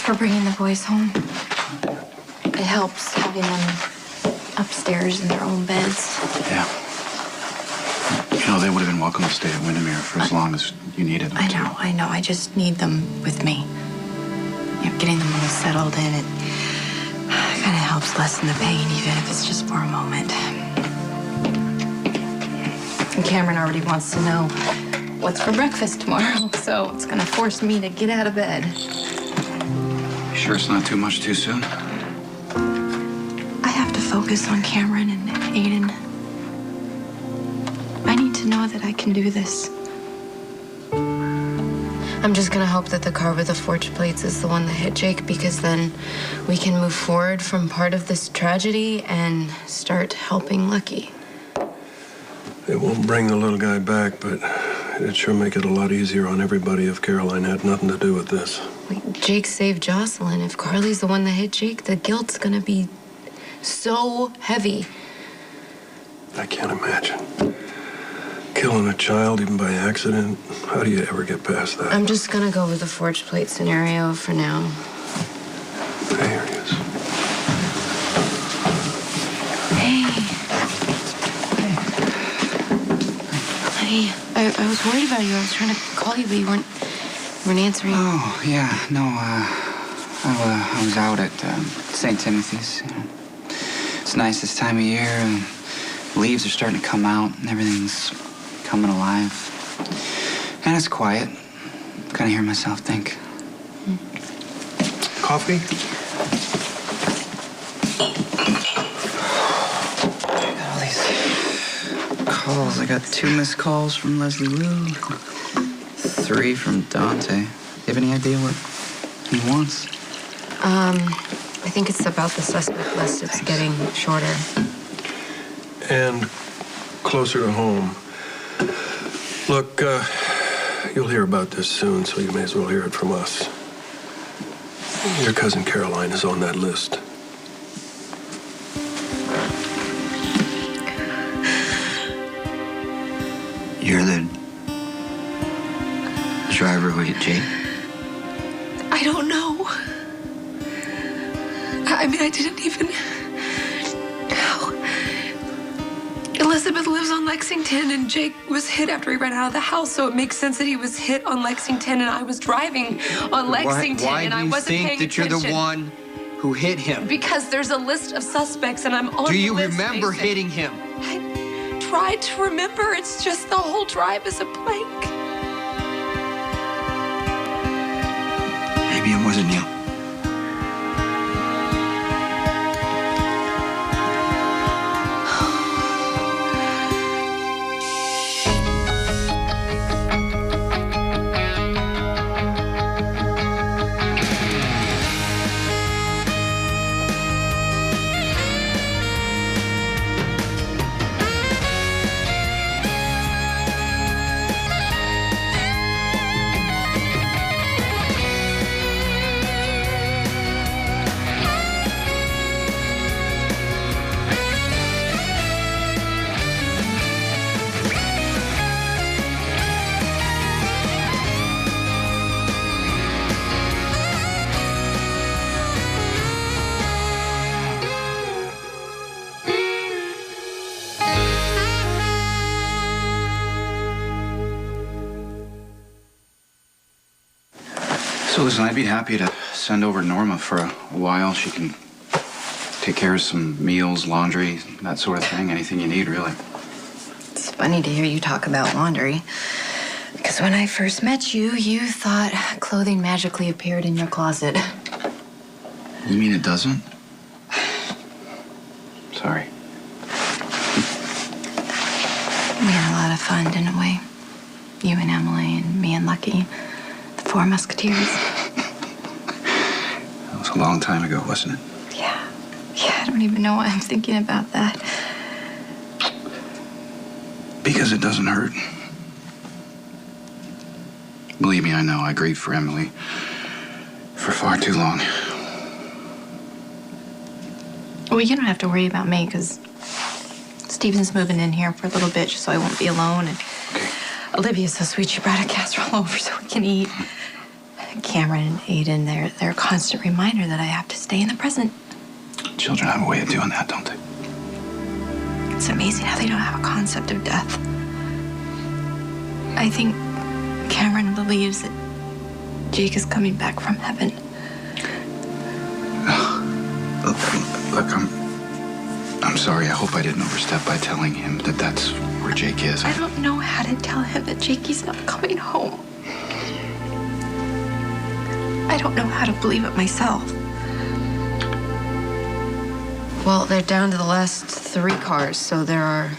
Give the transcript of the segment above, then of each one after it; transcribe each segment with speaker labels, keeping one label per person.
Speaker 1: for bringing the boys home. It helps having them upstairs in their own beds.
Speaker 2: Yeah. You know, they would have been welcome to stay at Windermere for as long as you needed them to.
Speaker 1: I know. I just need them with me. You know, getting them all settled in, it kind of helps lessen the pain, even if it's just for a moment. And Cameron already wants to know what's for breakfast tomorrow, so it's gonna force me to get out of bed.
Speaker 2: You sure it's not too much too soon?
Speaker 1: I have to focus on Cameron and Aiden. I need to know that I can do this. I'm just gonna hope that the car with the forged plates is the one that hit Jake, because then we can move forward from part of this tragedy and start helping Lucky.
Speaker 3: It won't bring the little guy back, but it'd sure make it a lot easier on everybody if Caroline had nothing to do with this.
Speaker 1: Jake saved Jocelyn. If Carly's the one that hit Jake, the guilt's gonna be so heavy.
Speaker 3: I can't imagine. Killing a child, even by accident, how do you ever get past that?
Speaker 1: I'm just gonna go with the forged plate scenario for now.
Speaker 3: There he is.
Speaker 1: Hey, I was worried about you. I was trying to call you, but you weren't answering.
Speaker 4: Oh, yeah, no, I was out at St. Timothy's. It's nice this time of year, and leaves are starting to come out, and everything's coming alive. And it's quiet. Kind of hear myself think.
Speaker 3: Coffee?
Speaker 4: All these calls. I got 2 missed calls from Leslie Lou, 3 from Dante. You have any idea what he wants?
Speaker 1: I think it's about the suspect list. It's getting shorter.
Speaker 3: And closer to home. Look, you'll hear about this soon, so you may as well hear it from us. Your cousin Caroline is on that list.
Speaker 4: You're the driver who hit Jake?
Speaker 5: I don't know. I mean, I didn't even... How? Elizabeth lives on Lexington, and Jake was hit after he ran out of the house, so it makes sense that he was hit on Lexington, and I was driving on Lexington, and I wasn't paying attention.
Speaker 6: Why do you think that you're the one who hit him?
Speaker 5: Because there's a list of suspects, and I'm on the list.
Speaker 6: Do you remember hitting him?
Speaker 5: I tried to remember. It's just the whole drive is a blank.
Speaker 4: Maybe it wasn't you.
Speaker 2: So listen, I'd be happy to send over Norma for a while. She can take care of some meals, laundry, that sort of thing. Anything you need, really.
Speaker 1: It's funny to hear you talk about laundry. Because when I first met you, you thought clothing magically appeared in your closet.
Speaker 2: You mean it doesn't? Sorry.
Speaker 1: We had a lot of fun, didn't we? You and Emily and me and Lucky. The 4 Musketeers.
Speaker 2: That was a long time ago, wasn't it?
Speaker 1: Yeah, I don't even know why I'm thinking about that.
Speaker 2: Because it doesn't hurt. Believe me, I know. I grieved for Emily for far too long.
Speaker 1: Well, you don't have to worry about me, because Stephen's moving in here for a little bit just so I won't be alone. And
Speaker 2: Okay.
Speaker 1: Olivia's so sweet. She brought a casserole over so we can eat. Cameron and Aiden, they're a constant reminder that I have to stay in the present.
Speaker 2: Children have a way of doing that, don't they?
Speaker 1: It's amazing how they don't have a concept of death. I think Cameron believes that Jake is coming back from heaven.
Speaker 2: Look, I'm sorry. I hope I didn't overstep by telling him that that's where Jake is.
Speaker 1: I don't know how to tell him that Jakey's not coming home. I don't know how to believe it myself. Well, they're down to the last 3 cars, so there are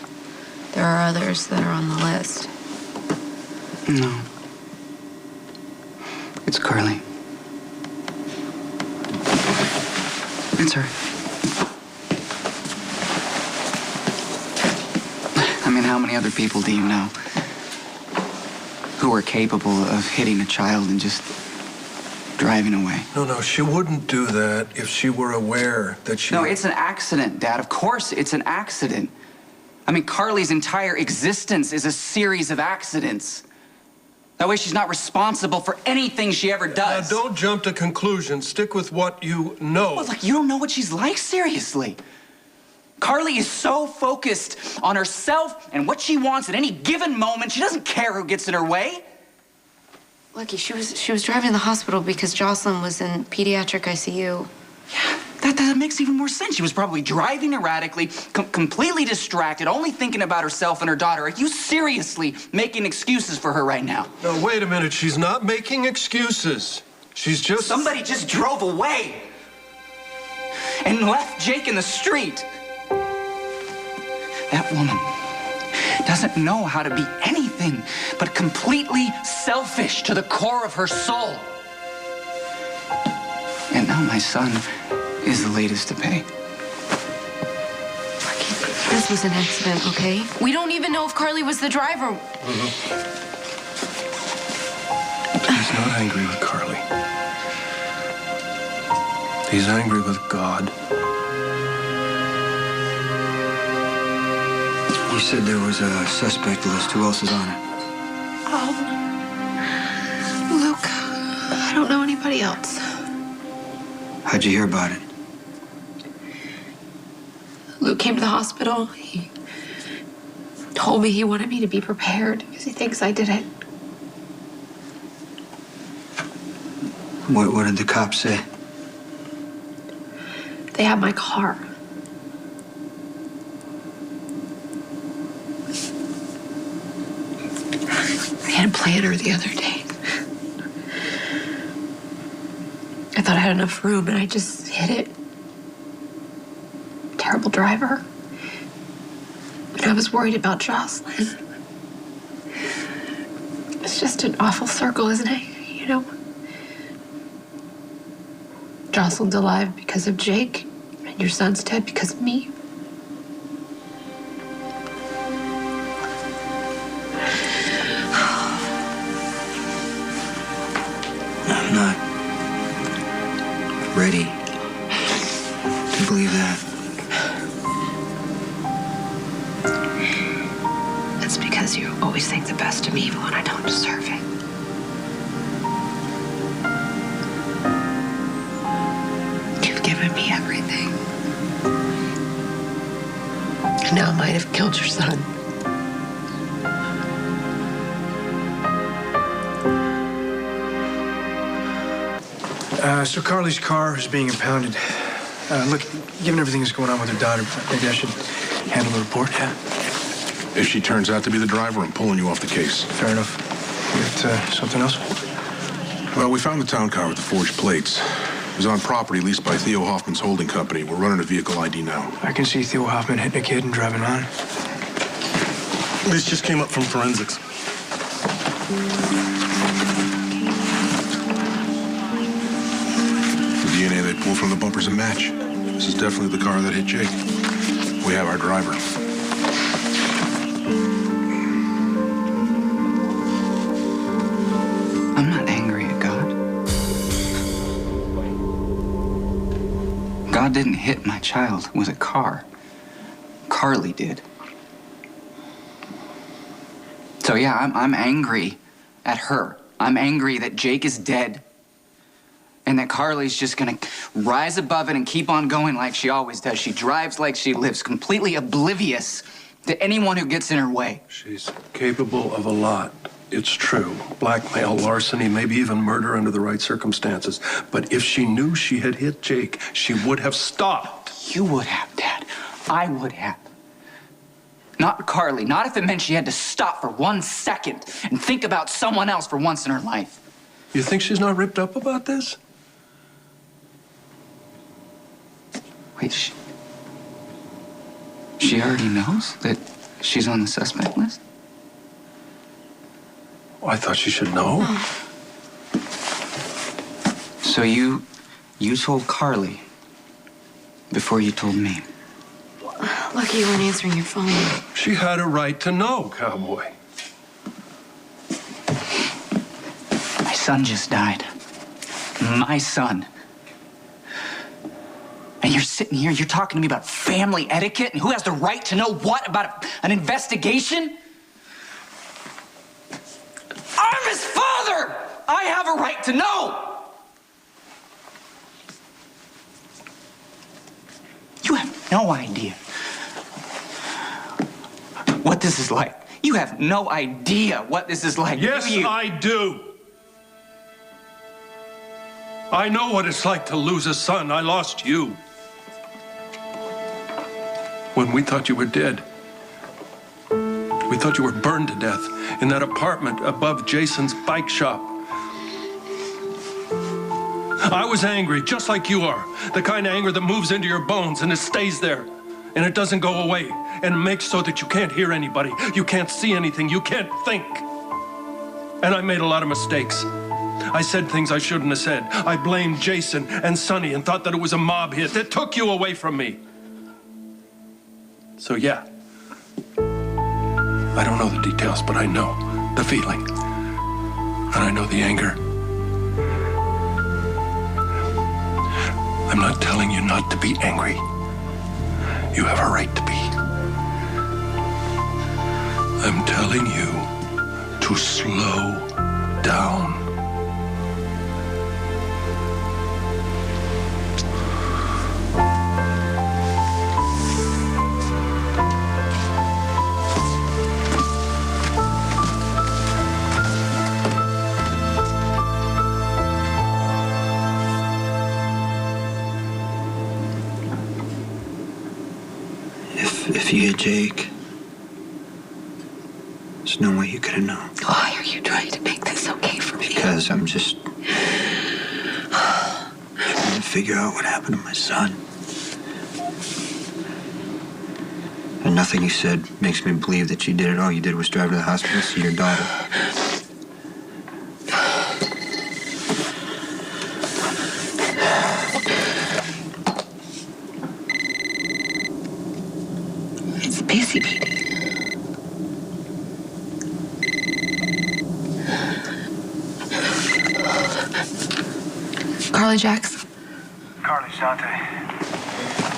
Speaker 1: others that are on the list.
Speaker 4: No. It's Carly. It's her. I mean, how many other people do you know who are capable of hitting a child and just driving away?
Speaker 3: No, she wouldn't do that if she were aware that she...
Speaker 4: No, it's an accident, Dad. Of course it's an accident. I mean, Carly's entire existence is a series of accidents. That way she's not responsible for anything she ever does.
Speaker 3: Now, don't jump to conclusions. Stick with what you know.
Speaker 4: Well, look, you don't know what she's like, seriously. Carly is so focused on herself and what she wants at any given moment, she doesn't care who gets in her way.
Speaker 1: Lucky, she was driving to the hospital because Jocelyn was in pediatric ICU.
Speaker 4: Yeah, that makes even more sense. She was probably driving erratically, completely distracted, only thinking about herself and her daughter. Are you seriously making excuses for her right now?
Speaker 3: No, wait a minute. She's not making excuses. She's just...
Speaker 4: Somebody just drove away and left Jake in the street. That woman doesn't know how to be anything but completely selfish to the core of her soul. And now my son is the latest to pay.
Speaker 1: This was an accident, okay? We don't even know if Carly was the driver.
Speaker 3: He's not angry with Carly. He's angry with God.
Speaker 6: You said there was a suspect list. Who else is on it?
Speaker 1: Oh, Luke, I don't know anybody else.
Speaker 6: How'd you hear about it?
Speaker 5: Luke came to the hospital. He told me he wanted me to be prepared because he thinks I did it.
Speaker 6: What did the cops say?
Speaker 5: They had my car. I had a planner the other day. I thought I had enough room and I just hit it. Terrible driver. And I was worried about Jocelyn. It's just an awful circle, isn't it? You know? Jocelyn's alive because of Jake, and your son's dead because of me.
Speaker 6: I'm not ready to believe that.
Speaker 5: That's because you always think the best of me even when I don't deserve it. You've given me everything. And now I might have killed your son.
Speaker 7: So Carly's car is being impounded. Look, given everything that's going on with her daughter, maybe I should handle the report, yeah?
Speaker 8: If she turns out to be the driver, I'm pulling you off the case.
Speaker 7: Fair enough. You got something else?
Speaker 8: Well, we found the town car with the forged plates. It was on property leased by Theo Hoffman's holding company. We're running a vehicle ID now.
Speaker 7: I can see Theo Hoffman hitting a kid and driving on.
Speaker 9: This just came up from forensics.
Speaker 8: The DNA they pulled from the bumpers a match. This is definitely the car that hit Jake. We have our driver.
Speaker 4: I'm not angry at God. God didn't hit my child with a car. Carly did. So yeah, I'm angry at her. I'm angry that Jake is dead And that Carly's just gonna rise above it and keep on going like she always does. She drives like she lives, completely oblivious to anyone who gets in her way.
Speaker 3: She's capable of a lot. It's true. Blackmail, larceny, maybe even murder under the right circumstances. But if she knew she had hit Jake, she would have stopped.
Speaker 4: You would have, Dad. I would have. Not Carly. Not if it meant she had to stop for 1 second and think about someone else for once in her life.
Speaker 3: You think she's not ripped up about this?
Speaker 4: Wait, she already knows that she's on the suspect list?
Speaker 3: Oh, I thought she should know.
Speaker 4: So you told Carly before you told me?
Speaker 1: Lucky you weren't answering your phone.
Speaker 3: She had a right to know, cowboy.
Speaker 4: My son just died. My son. And you're sitting here, you're talking to me about family etiquette and who has the right to know what about an investigation? I'm his father! I have a right to know! You have no idea what this is like. You have no idea what this is like,
Speaker 3: yes,
Speaker 4: do you?
Speaker 3: I do. I know what it's like to lose a son. I lost you. When we thought you were dead. We thought you were burned to death in that apartment above Jason's bike shop. I was angry, just like you are. The kind of anger that moves into your bones and it stays there. And it doesn't go away. And it makes so that you can't hear anybody. You can't see anything. You can't think. And I made a lot of mistakes. I said things I shouldn't have said. I blamed Jason and Sonny and thought that it was a mob hit that took you away from me. So yeah. I don't know the details, but I know the feeling. And I know the anger. I'm not telling you not to be angry. You have a right to be. I'm telling you to slow down.
Speaker 6: If you hit Jake, there's no way you could have known.
Speaker 5: Why are you trying to make this okay for me?
Speaker 6: Because I'm just trying to figure out what happened to my son. And nothing you said makes me believe that you did it. All you did was drive to the hospital to see your daughter.
Speaker 5: It's busy, baby. Carly Jacks.
Speaker 7: Carly, Shante.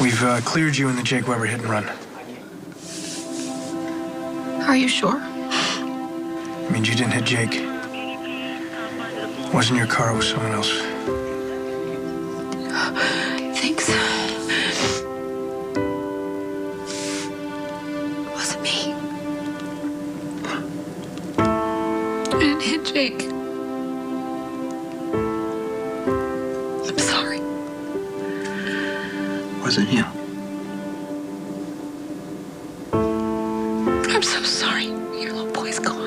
Speaker 7: We've cleared you in the Jake Weber hit and run.
Speaker 5: Are you sure?
Speaker 7: It means you didn't hit Jake. It wasn't your car, it was someone else.
Speaker 5: Thanks. It wasn't me. I didn't hit Jake. I'm sorry.
Speaker 6: It wasn't you.
Speaker 5: I'm so sorry. Your little boy's gone.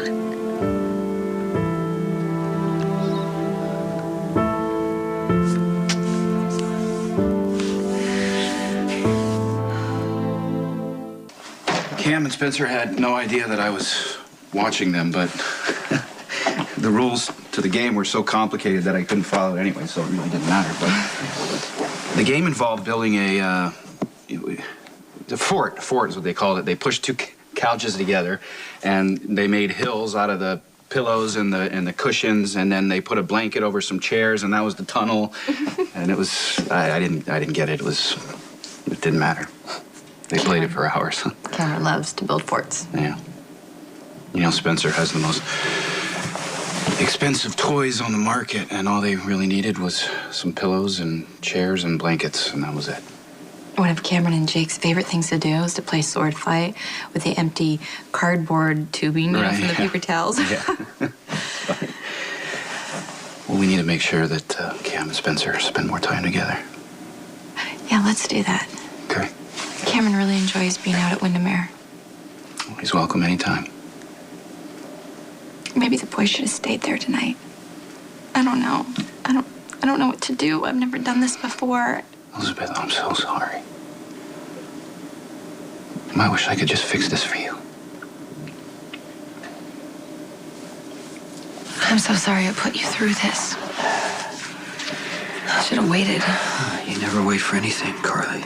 Speaker 2: Cam and Spencer had no idea that I was watching them, but the rules to the game were so complicated that I couldn't follow it anyway, so it really didn't matter. But the game involved building a fort. A fort is what they called it. They pushed two couches together, and they made hills out of the pillows and the cushions, and then they put a blanket over some chairs, and that was the tunnel. And it was I didn't get it. It didn't matter. They played it for hours.
Speaker 1: Cameron loves to build forts.
Speaker 2: Yeah. You know, Spencer has the most expensive toys on the market, and all they really needed was some pillows and chairs and blankets, and that was it.
Speaker 5: One of Cameron and Jake's favorite things to do is to play sword fight with the empty cardboard tubing from the paper towels.
Speaker 2: Yeah. Well, we need to make sure that Cam and Spencer spend more time together.
Speaker 5: Yeah, let's do that.
Speaker 2: Okay.
Speaker 5: Cameron really enjoys being out at Windermere.
Speaker 2: Well, he's welcome anytime.
Speaker 5: Maybe the boys should have stayed there tonight. I don't know. I don't know what to do. I've never done this before.
Speaker 2: Elizabeth, I'm so sorry. I wish I could just fix this for you.
Speaker 5: I'm so sorry I put you through this. I should have waited.
Speaker 6: You never wait for anything, Carly.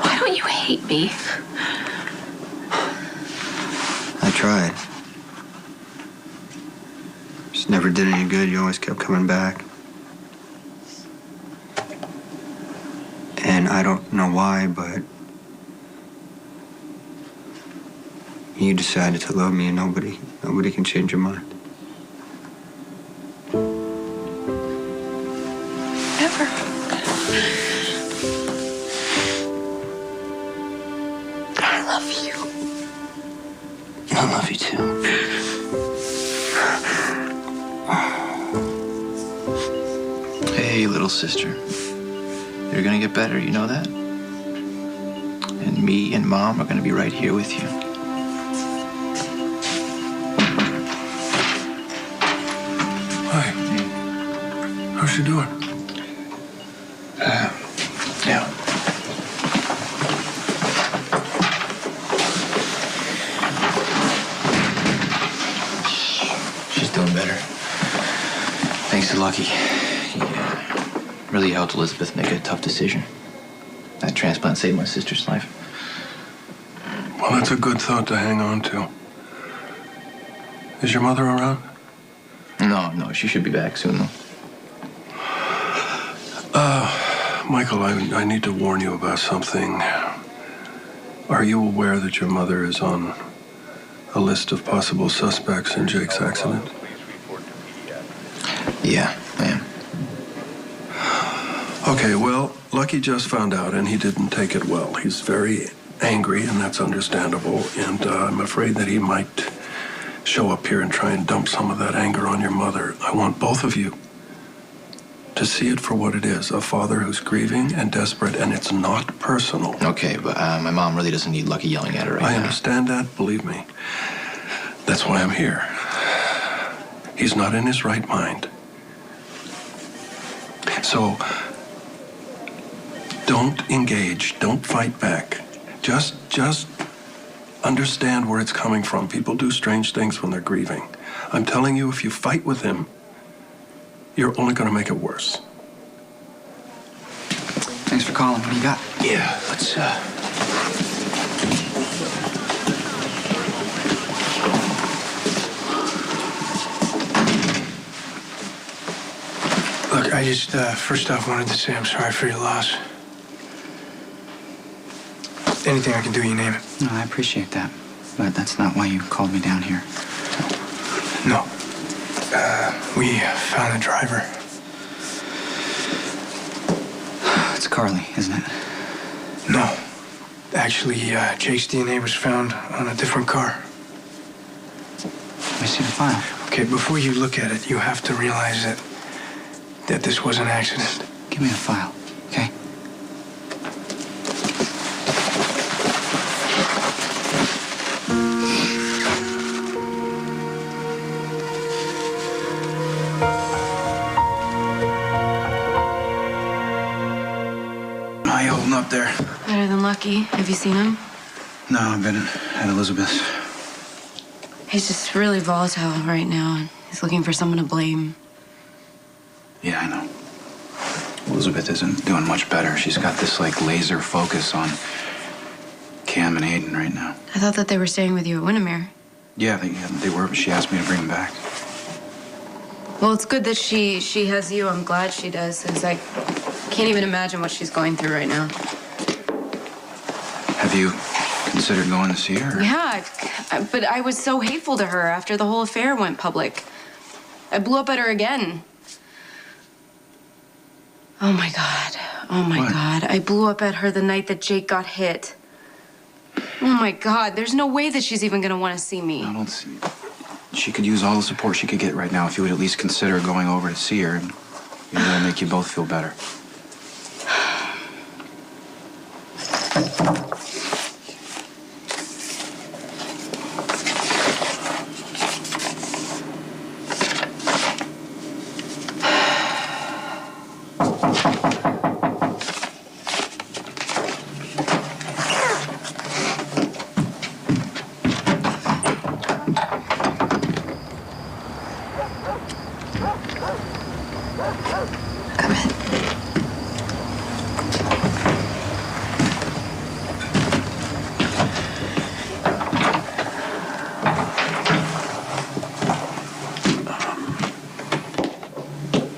Speaker 5: Why don't you hate me?
Speaker 6: I tried. Just never did any good. You always kept coming back. And I don't know why, but you decided to love me, and nobody can change your mind.
Speaker 5: Never. I love you.
Speaker 6: I love you too.
Speaker 10: Hey, little sister. You're gonna get better, you know that? And me and Mom are gonna be right here with you.
Speaker 3: Hi. How's she doing?
Speaker 10: Yeah. She's doing better. Thanks to Lucky. He really helped Elizabeth make a tough decision. That transplant saved my sister's life.
Speaker 3: Well, that's a good thought to hang on to. Is your mother around?
Speaker 10: No, she should be back soon, though.
Speaker 3: Michael, I need to warn you about something. Are you aware that your mother is on a list of possible suspects in Jake's accident?
Speaker 10: Yeah, I am.
Speaker 3: Okay, well, Lucky just found out, and he didn't take it well. He's very angry, and that's understandable, and I'm afraid that he might show up here and try and dump some of that anger on your mother. I want both of you to see it for what it is, a father who's grieving and desperate, and it's not personal.
Speaker 10: Okay, but my mom really doesn't need Lucky yelling at her right now.
Speaker 3: I understand that, believe me. That's why I'm here. He's not in his right mind. So, don't engage, don't fight back. Just understand where it's coming from. People do strange things when they're grieving. I'm telling you, if you fight with him, you're only going to make it worse.
Speaker 4: Thanks for calling. What do you got?
Speaker 2: Yeah, let's,
Speaker 7: Look, I just, first off, wanted to say I'm sorry for your loss. Anything I can do, you name it.
Speaker 4: No, I appreciate that. But that's not why you called me down here.
Speaker 7: No. We found the driver.
Speaker 4: It's Carly, isn't it?
Speaker 7: No. Actually, Jake's DNA was found on a different car.
Speaker 4: Let me see the file.
Speaker 7: Okay, before you look at it, you have to realize that this was an accident.
Speaker 4: Give me the file, okay?
Speaker 10: How you holding up there?
Speaker 1: Better than Lucky. Have you seen him?
Speaker 10: No, I've been at Elizabeth's.
Speaker 1: He's just really volatile right now, and he's looking for someone to blame.
Speaker 2: yeah, I know. Elizabeth isn't doing much better. She's got this, like, laser focus on Cam and Aiden right now.
Speaker 1: I thought that they were staying with you at Windermere.
Speaker 2: Yeah, they were, but she asked me to bring them back.
Speaker 1: Well, it's good that she has you. I'm glad she does, because I can't even imagine what she's going through right now.
Speaker 2: Have you considered going to see her?
Speaker 1: Yeah, but I was so hateful to her after the whole affair went public. I blew up at her again. Oh my God. Oh my God. I blew up at her the night that Jake got hit. Oh my God. There's no way that she's even gonna want to see me.
Speaker 2: I don't see. She could use all the support she could get right now if you would at least consider going over to see her, and it'll make you both feel better.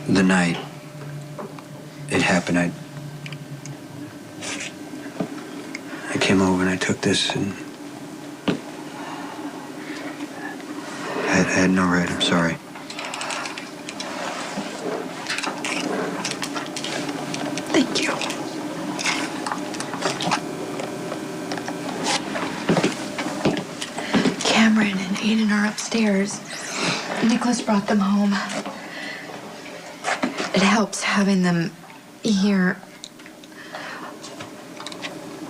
Speaker 6: The night it happened, I came over and I took this, and I had no right. I'm sorry.
Speaker 5: Thank you. Cameron and Aiden are upstairs. Nicholas brought them home. It helps having them here.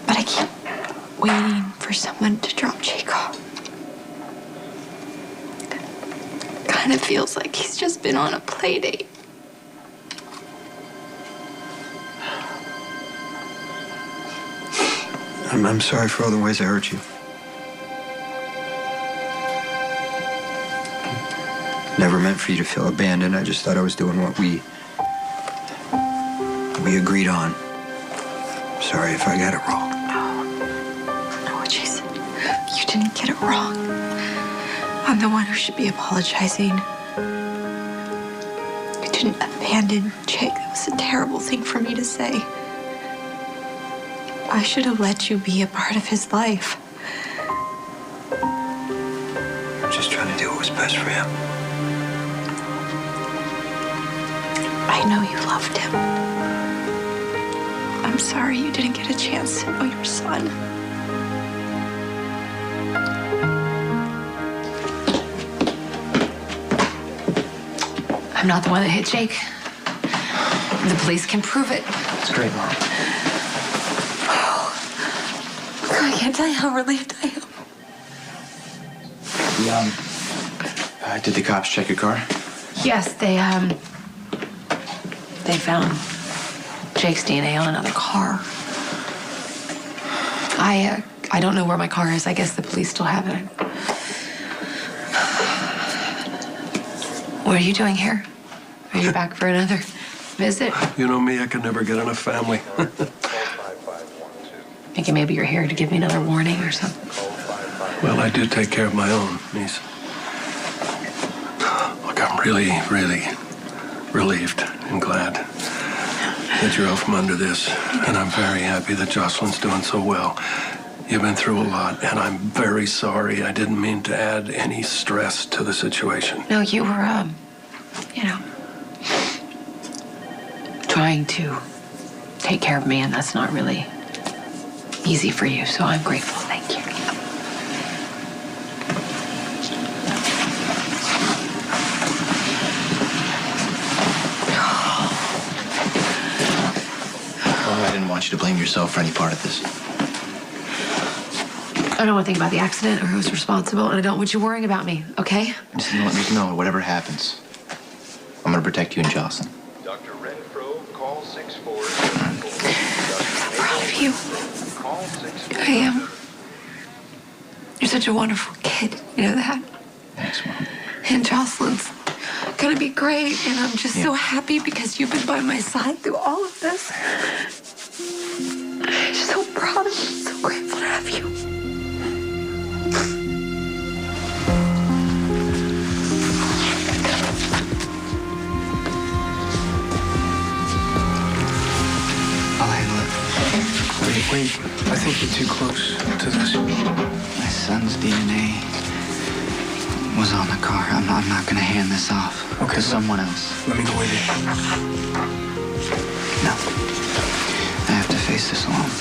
Speaker 5: But I keep waiting for someone to drop Jake off. Kind of feels like he's just been on a play date.
Speaker 6: I'm sorry for all the ways I hurt you. Never meant for you to feel abandoned. I just thought I was doing what we agreed on. Sorry if I got it wrong.
Speaker 5: No, Jason. You didn't get it wrong. I'm the one who should be apologizing. You didn't abandon Jake. That was a terrible thing for me to say. I should have let you be a part of his life.
Speaker 6: I'm just trying to do what was best for him.
Speaker 5: I know you loved him. I'm sorry you didn't get a chance to know your son. I'm not the one that hit Jake. The police can prove it.
Speaker 10: It's great, Mom.
Speaker 5: I can't tell you how relieved I am.
Speaker 10: Did the cops check your car?
Speaker 5: Yes, they found Jake's DNA on another car. I don't know where my car is. I guess the police still have it. What are you doing here? Are you back for another visit?
Speaker 3: You know me, I can never get enough family.
Speaker 5: Thinking maybe you're here to give me another warning or something.
Speaker 3: Well, I do take care of my own, niece. Look, I'm really, really relieved and glad that you're out from under this. And I'm very happy that Jocelyn's doing so well. You've been through a lot, and I'm very sorry. I didn't mean to add any stress to the situation.
Speaker 5: No, you were, trying to take care of me, and that's not really easy for you, so I'm grateful. Thank you.
Speaker 10: Well, I didn't want you to blame yourself for any part of this.
Speaker 5: I don't want to think about the accident or who's responsible, and I don't want you worrying about me, okay?
Speaker 10: Just let me know whatever happens. I'm going to protect you and Jocelyn.
Speaker 11: Dr. Renfro, call 64.
Speaker 5: I'm proud of you. I am. You're such a wonderful kid. You know that?
Speaker 10: Thanks, Mom.
Speaker 5: And Jocelyn's gonna be great, and I'm just so happy because you've been by my side through all of this. I'm just so proud of you, so grateful to have you.
Speaker 6: I'll handle it. Wait. I
Speaker 7: think you're too close to this.
Speaker 4: My son's DNA was on the car. I'm not going to hand this off to someone else.
Speaker 7: Let me go with you.
Speaker 4: No. I have to face this alone.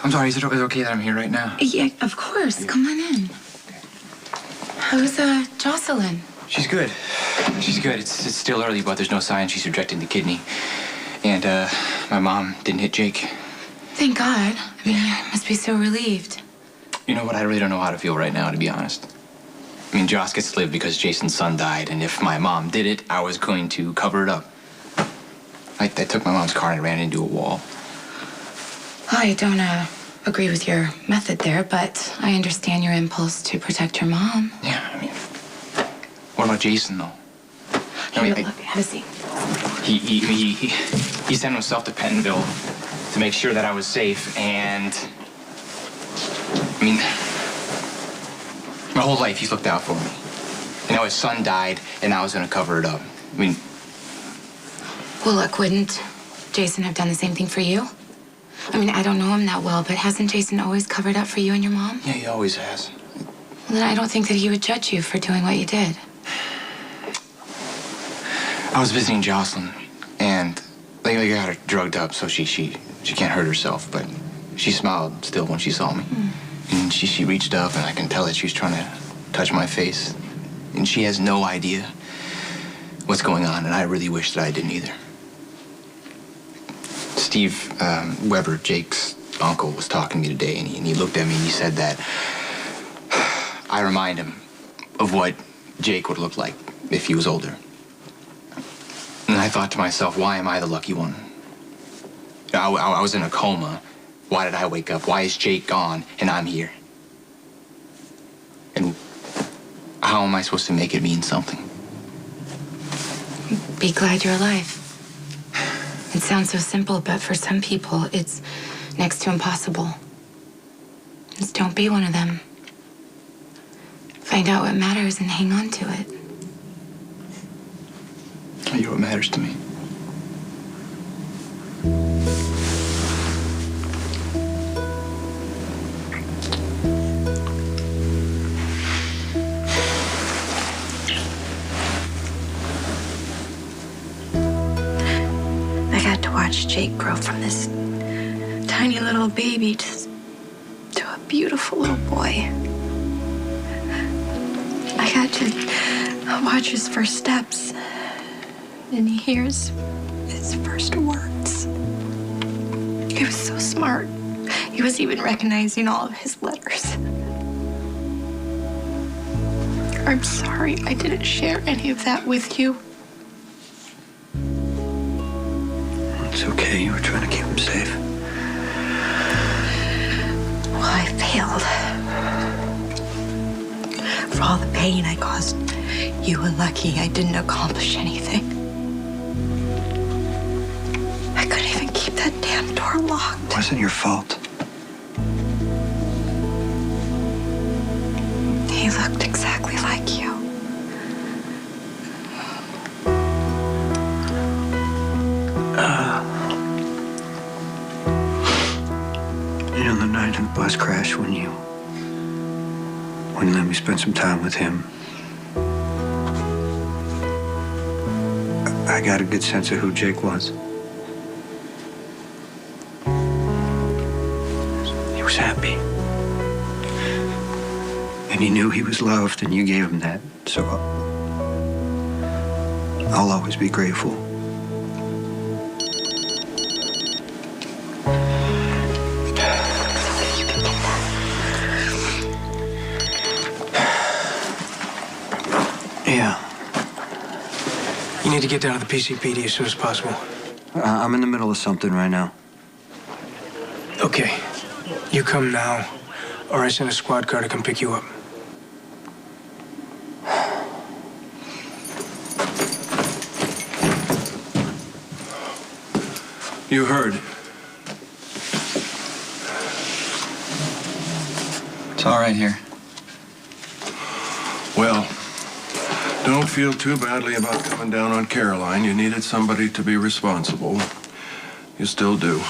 Speaker 4: I'm sorry, is it okay that I'm here right now?
Speaker 1: Yeah, of course. Come on in. How's Jocelyn?
Speaker 4: She's good. She's good. It's still early, but there's no sign she's rejecting the kidney. And my mom didn't hit Jake.
Speaker 1: Thank God. I mean, you must be so relieved.
Speaker 4: You know what? I really don't know how to feel right now, to be honest. I mean, Joss gets to live because Jason's son died, and if my mom did it, I was going to cover it up. I took my mom's car and I ran into a wall.
Speaker 1: I don't agree with your method there, but I understand your impulse to protect your mom.
Speaker 4: Yeah, I mean, what about Jason, though?
Speaker 1: Here, look, have a seat.
Speaker 4: He sent himself to Pentonville to make sure that I was safe, and I mean, my whole life he's looked out for me. You know, his son died, and I was gonna cover it up. I mean,
Speaker 1: well, look, wouldn't Jason have done the same thing for you? I mean, I don't know him that well, but hasn't Jason always covered up for you and your mom?
Speaker 4: Yeah, he always has.
Speaker 1: Well, then I don't think that he would judge you for doing what you did.
Speaker 4: I was visiting Jocelyn, and they got her drugged up so she can't hurt herself, but she smiled still when she saw me. And she reached up, and I can tell that she was trying to touch my face. And she has no idea what's going on, and I really wish that I didn't either. Steve Weber, Jake's uncle, was talking to me today, and he looked at me and he said that I remind him of what Jake would look like if he was older. And I thought to myself, why am I the lucky one? I was in a coma. Why did I wake up? Why is Jake gone and I'm here? And how am I supposed to make it mean something?
Speaker 1: Be glad you're alive. It sounds so simple, but for some people, it's next to impossible. Just don't be one of them. Find out what matters and hang on to it.
Speaker 4: You're what matters to me.
Speaker 5: I got to watch Jake grow from this tiny little baby to a beautiful little boy. I got to watch his first steps and hear his first words. He was so smart. He was even recognizing all of his letters. I'm sorry I didn't share any of that with you.
Speaker 6: It's okay. You were trying to keep him safe.
Speaker 5: Well, I failed. For all the pain I caused you and Lucky, I didn't accomplish anything. I couldn't even keep that damn door locked.
Speaker 6: It wasn't your fault.
Speaker 5: He looked exactly like you.
Speaker 6: You know, the night of the bus crash when you let me spend some time with him, I got a good sense of who Jake was. He was happy. And he knew he was loved, and you gave him that. So I'll always be grateful. Yeah.
Speaker 7: You need to get down to the PCPD as soon as possible.
Speaker 6: I'm in the middle of something right now.
Speaker 7: Okay. You come now, or I send a squad car to come pick you up.
Speaker 3: You heard.
Speaker 4: all right here.
Speaker 3: Well, don't feel too badly about coming down on Caroline. You needed somebody to be responsible. You still do.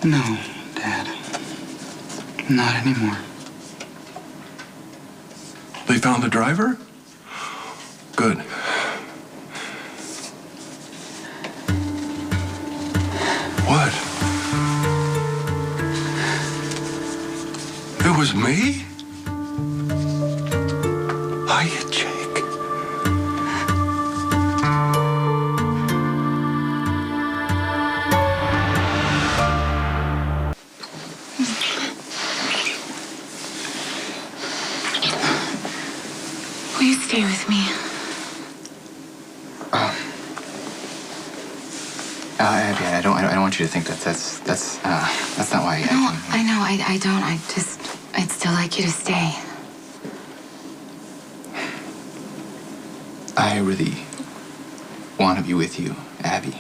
Speaker 4: No, Dad. Not anymore.
Speaker 3: They found the driver? Good. What? It was me? Hiya, Jake.
Speaker 1: Will you stay with me?
Speaker 4: Abby, I don't want you to think that's not why.
Speaker 1: No, I know. I don't. I'd still like you to stay.
Speaker 4: I really want to be with you, Abby.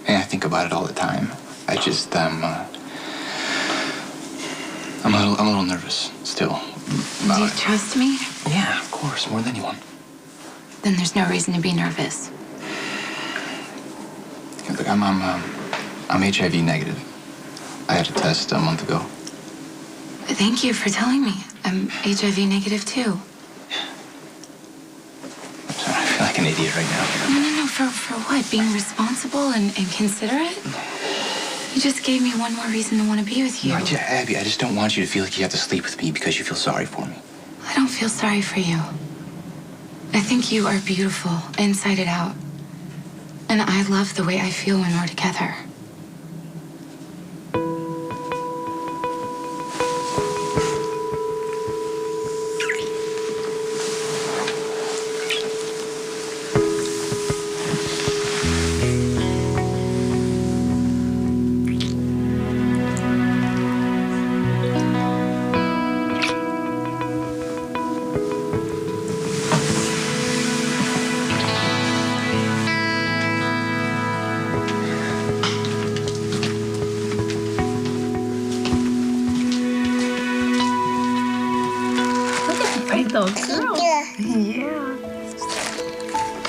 Speaker 4: And I think about it all the time. I just, I'm a little nervous still.
Speaker 1: Do you trust me?
Speaker 4: Yeah, of course, more than anyone.
Speaker 1: Then there's no reason to be nervous.
Speaker 4: Yeah, look, I'm HIV negative. I had a test a month ago.
Speaker 1: Thank you for telling me. I'm HIV negative too.
Speaker 4: I'm sorry, I feel like an idiot right now.
Speaker 1: No. For what? Being responsible and considerate? You just gave me one more reason to want to be with you.
Speaker 4: No, Abby, I just don't want you to feel like you have to sleep with me because you feel sorry for me.
Speaker 1: I don't feel sorry for you. I think you are beautiful, inside and out. And I love the way I feel when we're together.
Speaker 5: Little girl. Yeah.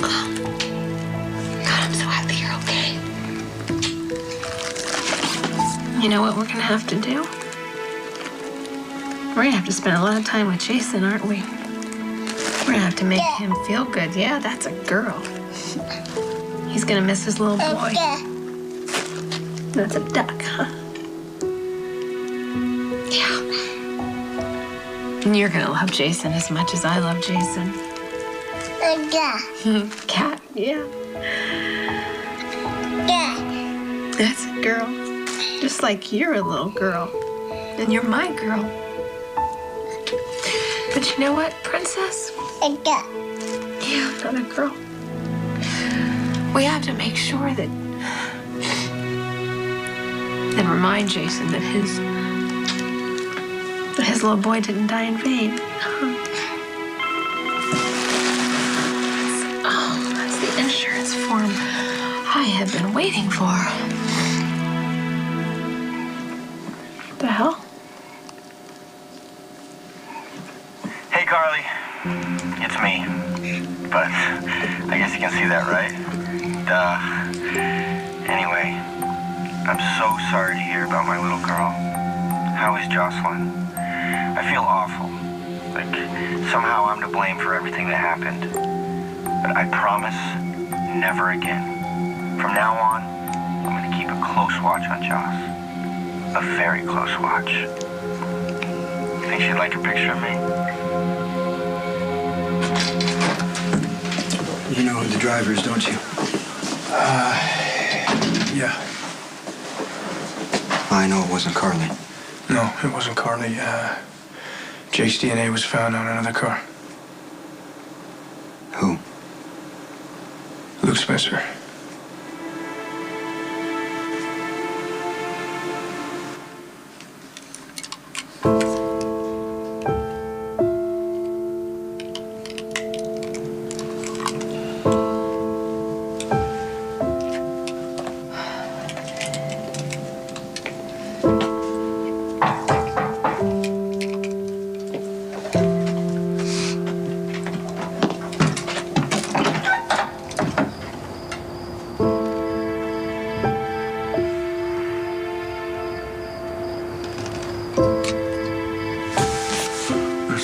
Speaker 1: God, I'm so happy you're okay.
Speaker 5: You know what we're gonna have to do? We're gonna have to spend a lot of time with Jason, aren't we? We're gonna have to make him feel good. Yeah, that's a girl. He's gonna miss his little boy. That's a duck, huh?
Speaker 1: Yeah.
Speaker 5: And you're gonna love Jason as much as I love Jason. Cat, yeah. That's a girl. Just like you're a little girl. And you're my girl. But you know what, princess? Yeah, another girl. We have to make sure that and remind Jason that his little boy didn't die in vain. That's the insurance form I have been waiting for. The hell?
Speaker 12: Hey, Carly. It's me. But I guess you can see that, right? Duh. Anyway, I'm so sorry to hear about my little girl. How is Jocelyn? I feel awful. Like, somehow I'm to blame for everything that happened. But I promise, never again. From now on, I'm gonna keep a close watch on Joss. A very close watch. Think she'd like a picture of me?
Speaker 7: You know who the driver is, don't you? Yeah.
Speaker 6: I know it wasn't Carly.
Speaker 7: No, it wasn't Carly. Jake's DNA was found on another car.
Speaker 6: Who?
Speaker 7: Luke Spencer.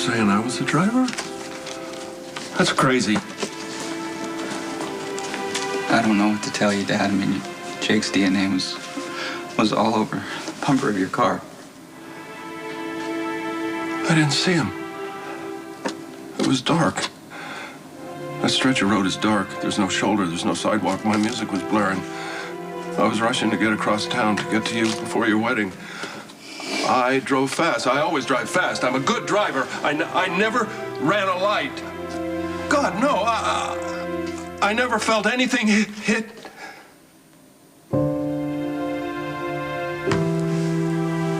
Speaker 3: saying I was the driver? That's crazy.
Speaker 4: I don't know what to tell you, Dad. I mean, Jake's DNA was all over the bumper of your car.
Speaker 3: I didn't see him. It was dark. That stretch of road is dark. There's no shoulder, there's no sidewalk. My music was blaring. I was rushing to get across town to get to you before your wedding. I drove fast. I always drive fast. I'm a good driver. I never ran a light. God, no. I never felt anything hit. Oh,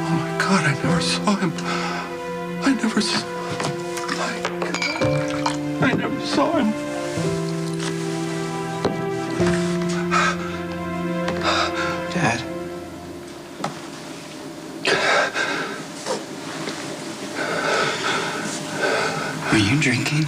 Speaker 3: my God, I never saw him. I never saw him.
Speaker 4: Dad? Are you drinking?